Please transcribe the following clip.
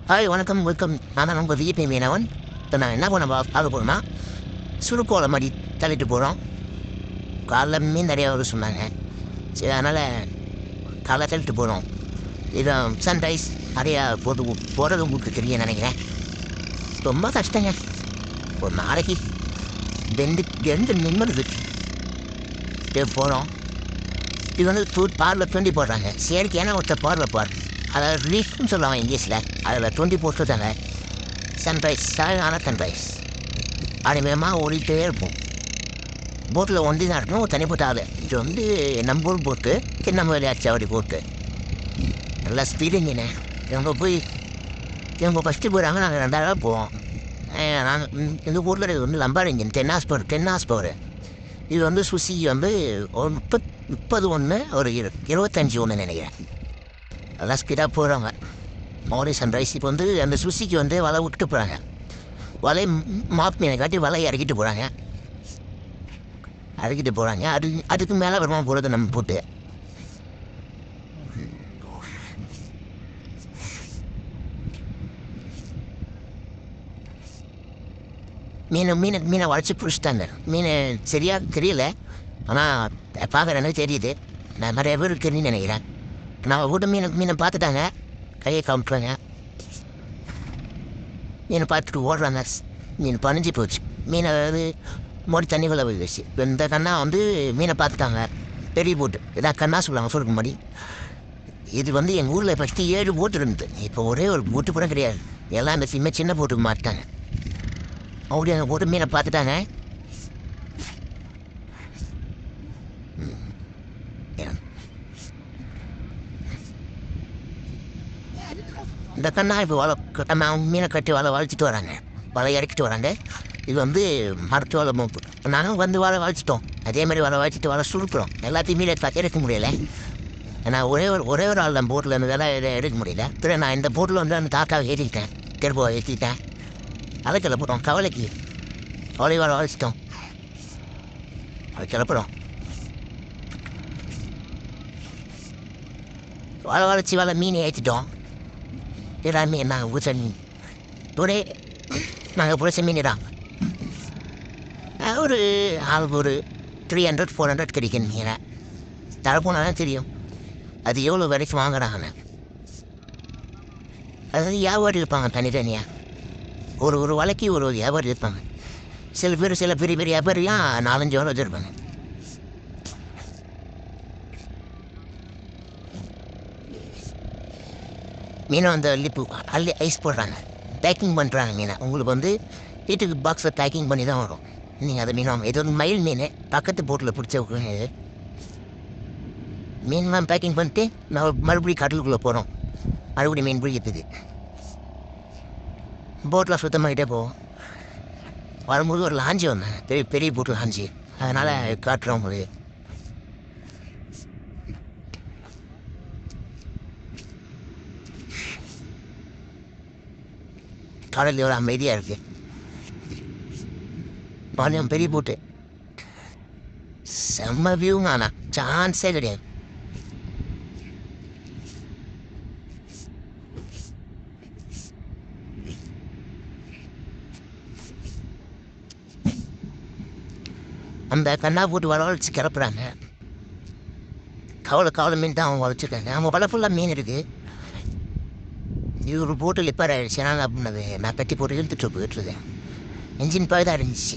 Hi வணக்கம் welcome. நான் தான் உங்கள் விஜய் மீனவன். இப்போ நான் என்ன பண்ண பார்க்க போகிறோம்னா சுருக்கோலை மாதிரி தள்ளிட்டு போகிறோம். காலைல மீன் நிறையா வர சொன்னாங்க. சரி, அதனால் காலைல தள்ளிட்டு போகிறோம். இது சன்ரைஸ் நிறையா போகிறது உங்களுக்கு தெரியும் நினைக்கிறேன். ரொம்ப கஷ்டங்க. ஒரு நாளைக்கு ரெண்டு நிமிடம் போகிறோம். இது வந்து பார்ல 20 போடுறாங்க. சரிக்கு ஏன்னா ஒருத்தர் பார்ல பாரு, அதாவது ரீஃப்னு சொல்லுவாங்க இங்கிலீஷில். அதில் 20 போட்டுருக்காங்க. சன்ரைஸ் சாயான சன்ரைஸ் அனிமயமாக ஓடிட்டே இருப்போம். போட்டில் ஒண்டி தான் இருக்கணும், ஒரு தனி போட்டு ஆகுது. இது வந்து நம்ம ஊர் போட்டு சின்ன விளையாட்டு அப்படி போட்டு நல்லா ஸ்பீடுங்கண்ணே. இவங்க போய் இவங்க ஃபஸ்ட்டு போகிறாங்க, நாங்கள் 2ஆவது போவோம். நாங்கள் இந்த ஊரில் இது வந்து லம்பார் இன்ஜின் டென்னாஸ் பவர். இது வந்து சுசிக்கு வந்து ஒரு 30 ஒரு 25 நினைக்கிறேன். நல்லா ஸ்பீடாக போகிறாங்க. மாரி சன்ரைஸ் இப்போ வந்து அந்த சுசிக்கு வந்து வலை விட்டுட்டு போகிறாங்க. வலை மாப் மீனை காட்டி வலையை இறக்கிட்டு போகிறாங்க. அதுக்கு மேலே வருமா போகிறது நம்ம போட்டு. மீனை வளைச்சி பிடிச்சிட்டாங்க. மீன் சரியாக தெரியல, ஆனால் பார்க்குறேன்னு தெரியுது. நான் நிறைய பேருக்கு தெரியுன்னு நினைக்கிறேன். நான் கூட மீனை பார்த்துட்டாங்க, கையை காமிட்டுறாங்க. மீனை பார்த்துட்டு ஓடுறாங்க. மீன் பணிஞ்சு போச்சு. மீனை அதாவது மோடி தண்ணிக்குள்ளே போயிடுச்சு. இந்த கண்ணா வந்து மீனை பார்த்துட்டாங்க. பெரிய போட்டு இதான் கண்ணா சொல்லுவாங்க சொல்லுக்கு மாதிரி. இது வந்து எங்கள் ஊரில் ஃபஸ்ட்டு 7 போட்டு இருந்தது. இப்போ ஒரே ஒரு போட்டு கூட கிடையாது. எல்லாம் இந்த சின்ன போட்டுக்கு மாட்டாங்க. அப்படி அங்கே போட்டு மீனை பார்த்துட்டாங்க. இந்த கண்ணா இப்போ மீனை கட்டி வளைச்சிட்டு வராங்க, வலை இறக்கிட்டு வராங்க. இது வந்து மரத்து வலை மூப்பு. நாங்கள் வந்து வலை வளைச்சிட்டோம். அதே மாதிரி வளைச்சிட்டு வலை சுருக்குறோம். எல்லாத்தையும் மீனை எடுக்க முடியலை. நான் ஒரே ஒரு ஆள் தான் போட்டில் இருந்து வேலை எடுக்க முடியல. பிறகு நான் இந்த போட்டில் வந்து அந்த தாத்தாவை ஏற்றிக்கிட்டேன், தெருப்போ ஏற்றிக்கிட்டேன். அதை கிளப்புறோம். கவலைக்கு வலை வளைச்சிட்டோம். அதை கிளப்புறோம். வளைச்சி மீனை ஏற்றிட்டோம். மீன் நாங்கள் பிடிச்ச மீன் ஒரே நாங்கள் பிடிச்ச மீன் தான். ஒரு ஆளுக்கு ஒரு 300-400 கிடைக்கும் மீனை. தரப்போனால் தான் தெரியும் அது எவ்வளோ வரைக்கும் வாங்குறாங்கன்னு. அதாவது வியாபாரி இருப்பாங்க தனித்தனியாக. ஒரு வலைக்கு ஒரு வியாபாரி இருப்பாங்க. சில பெரிய வியாபாரியாக 4-5 வலை வச்சுருப்பாங்க. மீனை வந்து அள்ளி ஐஸ் போடுறாங்க, பேக்கிங் பண்ணுறாங்க மீனை. உங்களுக்கு வந்து வீட்டுக்கு பாக்ஸில் பேக்கிங் பண்ணி தான் வரும். நீங்கள் அதை மீன் இது வந்து மயில் மீன் பக்கத்து போட்டில் பிடிச்ச மீன்லாம் பேக்கிங் பண்ணிட்டு நான் மறுபடியும் கடலுக்குள்ளே போகிறோம். மறுபடியும் மீன் பிடிக்கிறதுக்கு போட்டில் சுத்தமாகிட்டே போவோம். வரும்போது ஒரு லாஞ்சி வந்தேன், பெரிய போட்டு லாஞ்சி. அதனால் காட்டுறோம் உங்களுக்கு. கடல் எவ்வளோ அமைதியாக இருக்குது. பாலியம் பெரிய போட்டு செம்ம வியூங்க. ஆனால் சான்ஸே கிடையாது. அந்த கண்ணா போட்டு வளைச்சி கிளப்புறாங்க. கவலை மீன் தான் அவங்க வளைச்சிருக்காங்க. அவங்க வலை ஃபுல்லாக மீன் இருக்குது. இது ஒரு போட்டு லிப்பர் ஆகிடுச்சு. நான் அப்படின்னது நான் கட்டி போட்டு இழுத்துட்டு போயிட்டுருக்கேன். என்ஜின் போய் தான் இருந்துச்சு.